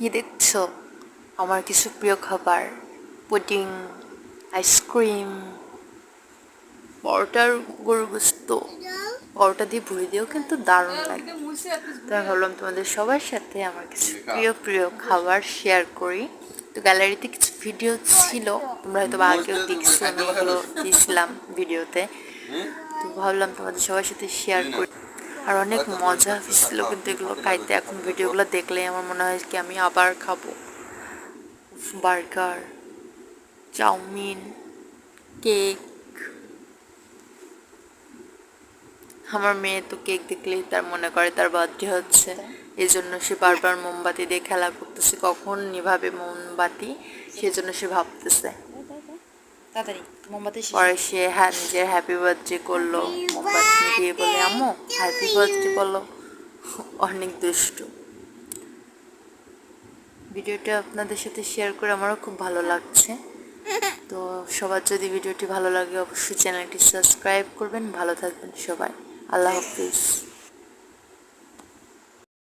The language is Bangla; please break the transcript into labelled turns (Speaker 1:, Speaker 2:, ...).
Speaker 1: কি দেখছো? আমার কিছু প্রিয় খাবার, পুডিং, আইসক্রিম, পরোটার গরুর গোস্ত, পরোটা দিয়ে ভুড়ি দিয়েও কিন্তু দারুণ লাগে। তো আমি ভাবলাম তোমাদের সবার সাথে আমার কিছু প্রিয় প্রিয় খাবার শেয়ার করি। তো গ্যালারিতে কিছু ভিডিও ছিল, তোমরা হয়তো আগেও দেখছো, আমি এগুলো দিয়েছিলাম ভিডিওতে। তো ভাবলাম তোমাদের সবার সাথে শেয়ার করি। আর অনেক মজা হয়েছিল কিন্তু এগুলো খাইতে। এখন ভিডিওগুলো দেখলেই আমার মনে হয় কি আমি আবার খাবো। Burger, chowmein, cake. আমার মেয়ে তো কেক দেখলেই তার মনে করে তার বার্থডে হচ্ছে, এই জন্য সে বারবার মোমবাতি দিয়ে খেলা করতেছে, কখন নিভাবে মোমবাতি, সেজন্য সে ভাবতেছে। তাড়াতাড়ি মোমবাতি পরে সে নিজের হ্যাপি বার্থডে করলো, মোমবাতি নিভিয়ে বলে আম্মু হ্যাপি বার্থডে বলো। অনেক দুষ্টু। ভিডিওটা আপনাদের সাথে শেয়ার করে আমারও খুব ভালো লাগছে। তো সবার যদি ভিডিওটি ভালো লাগে অবশ্যই চ্যানেলটি সাবস্ক্রাইব করবেন। ভালো থাকবেন সবাই। আল্লাহ হাফিজ।